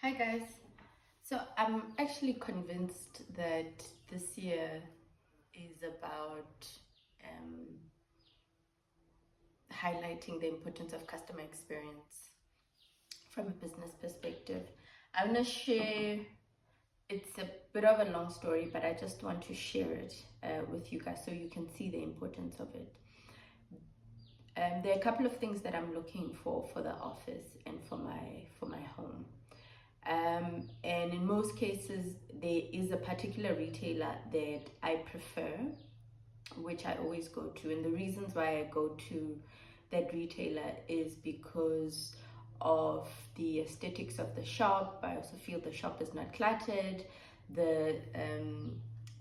Hi guys. So I'm actually convinced that this year is about um, highlighting the importance of customer experience from a business perspective. I want to share, it's a bit of a long story, but I just want to share it with you guys so you can see the importance of it. There are a couple of things that I'm looking for the office and for my home. And in most cases, there is a particular retailer that I prefer, which I always go to. And the reasons why I go to that retailer is because of the aesthetics of the shop. I also feel the shop is not cluttered. The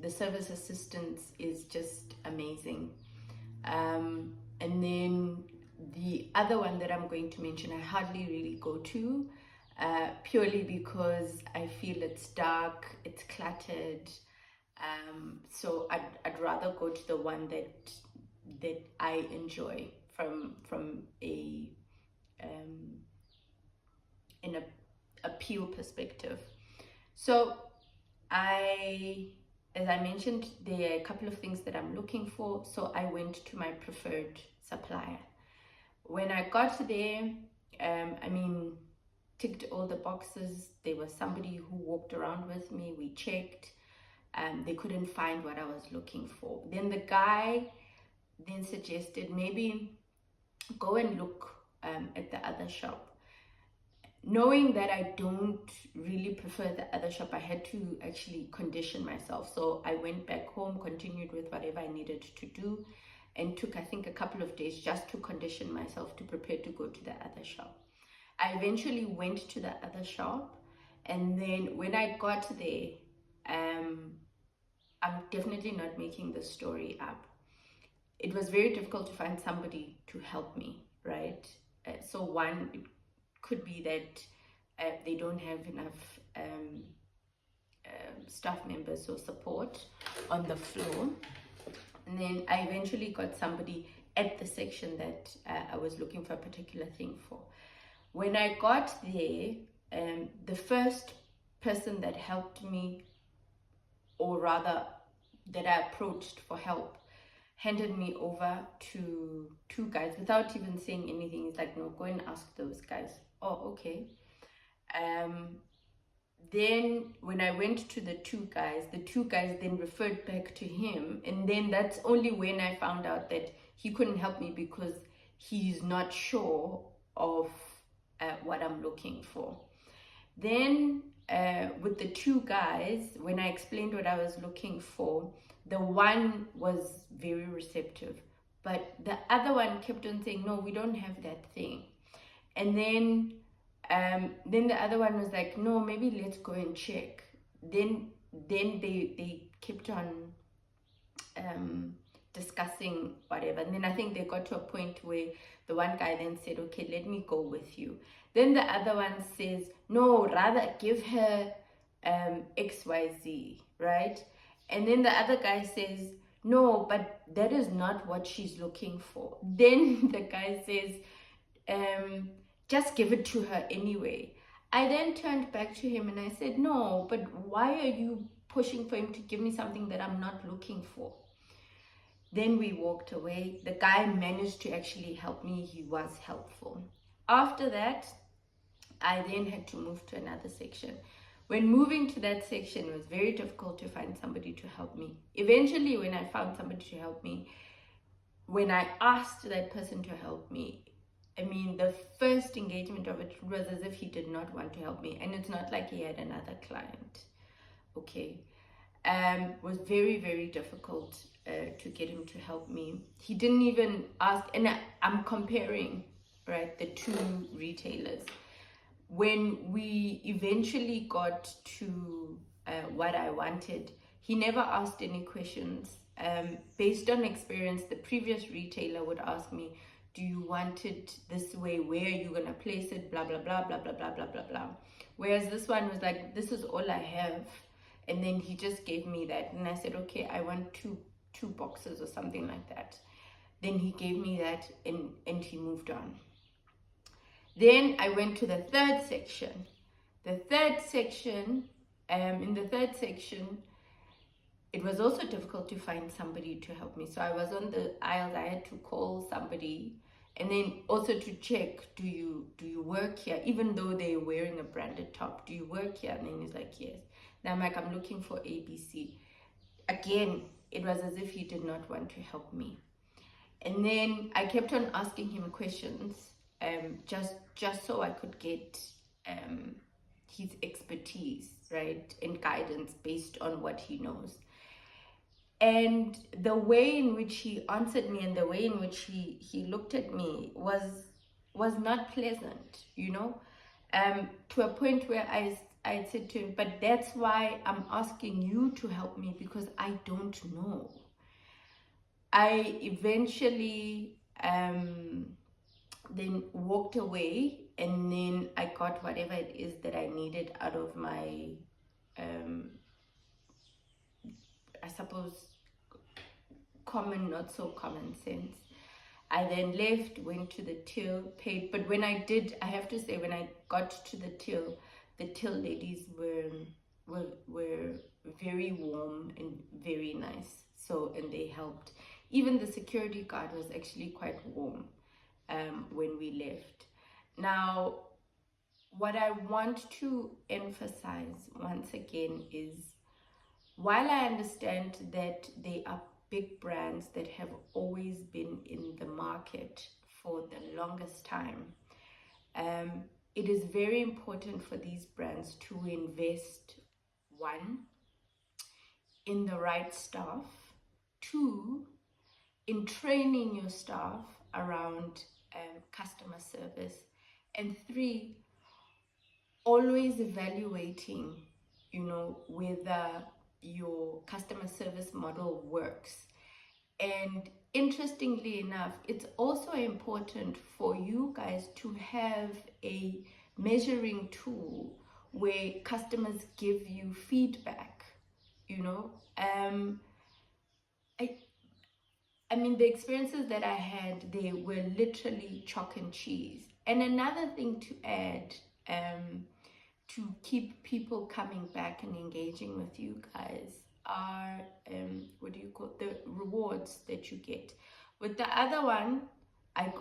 service assistance is just amazing. And then the other one that I'm going to mention, I hardly really go to, purely because I feel it's dark, it's cluttered. So I'd rather go to the one that I enjoy from a in a appeal perspective. So as I mentioned, there are a couple of things that I'm looking for. So I went to my preferred supplier. When I got there, ticked all the boxes. There was somebody who walked around with me. We checked. They couldn't find what I was looking for. Then the guy then suggested maybe go and look at the other shop. Knowing that I don't really prefer the other shop, I had to actually condition myself. So I went back home, continued with whatever I needed to do, and took, I think, a couple of days just to condition myself to prepare to go to the other shop. I eventually went to the other shop, and then when I got there, I'm definitely not making this story up. It was very difficult to find somebody to help me, right? So one, it could be that they don't have enough staff members or support on the floor. And then I eventually got somebody at the section that I was looking for a particular thing for. When I got there, the first person that helped me, or rather that I approached for help, handed me over to two guys without even saying anything. He's like, no, go and ask those guys. Oh, okay. Then when I went to the two guys then referred back to him. And then that's only when I found out that he couldn't help me because he's not sure of what I'm looking for. Then with the two guys, when I explained what I was looking for, the one was very receptive, but the other one kept on saying, no, we don't have that thing. And then the other one was like, no, maybe let's go and check. Then they kept on discussing whatever. And then I think they got to a point where the one guy then said, okay, let me go with you. Then the other one says, no, rather give her XYZ, right? And then the other guy says, no, but that is not what she's looking for. Then the guy says, just give it to her anyway. I then turned back to him and I said, no, but why are you pushing for him to give me something that I'm not looking for? Then we walked away. The guy managed to actually help me. He was helpful. After that, I then had to move to another section. When moving to that section, it was very difficult to find somebody to help me. Eventually, when I found somebody to help me, when I asked that person to help me, the first engagement of it was as if he did not want to help me. And it's not like he had another client, okay? Was very, very difficult to get him to help me. He didn't even ask, and I'm comparing, right, the two retailers. When we eventually got to what I wanted, he never asked any questions. Based on experience, the previous retailer would ask me, do you want it this way? Where are you going to place it? Blah, blah, blah, blah, blah, blah, blah, blah, blah. Whereas this one was like, this is all I have. And then he just gave me that. And I said, okay, I want two boxes or something like that. Then he gave me that and he moved on. Then I went to the third section. The third section, in the third section, it was also difficult to find somebody to help me. So I was on the aisles. I had to call somebody, and then also to check, do you work here? Even though they're wearing a branded top, do you work here? And then he's like, yes. Then I'm like, I'm looking for ABC. Again, it was as if he did not want to help me. And then I kept on asking him questions, just so I could get his expertise, right, and guidance based on what he knows. And the way in which he answered me and the way in which he looked at me was not pleasant, to a point where I said to him, but that's why I'm asking you to help me, because I don't know. I eventually then walked away, and then I got whatever it is that I needed out of my, I suppose, common, not so common sense. I then left, went to the till, paid. But when I did, I have to say, when I got to the till ladies were very warm and very nice. So, and they helped. Even the security guard was actually quite warm when we left. Now, what I want to emphasize once again is, while I understand that they are big brands that have always been in the market for the longest time, it is very important for these brands to invest, one, in the right staff, two, in training your staff around customer service, and three, always evaluating, whether your customer service model works. And interestingly enough, it's also important for you guys to have a measuring tool where customers give you feedback. I mean, the experiences that I had, they were literally chalk and cheese. And another thing to add, to keep people coming back and engaging with you guys, are the rewards that you get. With the other one, I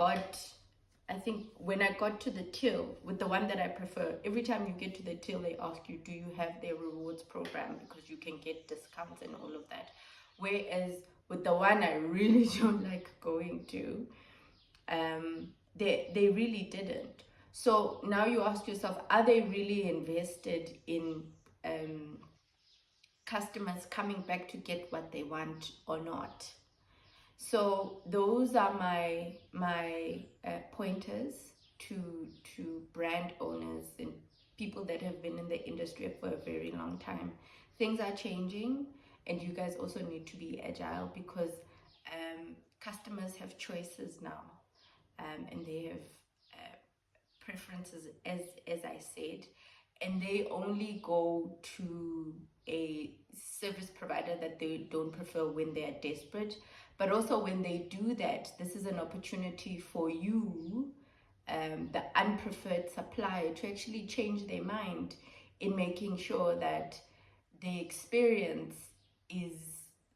think when I got to the till, with the one that I prefer, every time you get to the till, they ask you, do you have their rewards program, because you can get discounts and all of that. Whereas with the one I really don't like going to, they really didn't. So now you ask yourself, are they really invested in customers coming back to get what they want or not? So those are my pointers to brand owners and people that have been in the industry for a very long time. Things are changing, and you guys also need to be agile, because customers have choices now, and they have preferences, as I said, and they only go to a service provider that they don't prefer when they are desperate. But also when they do that, this is an opportunity for you, the unpreferred supplier, to actually change their mind in making sure that the experience is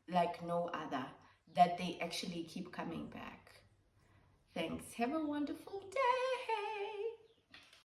like no other, that they actually keep coming back. Thanks. Have a wonderful day.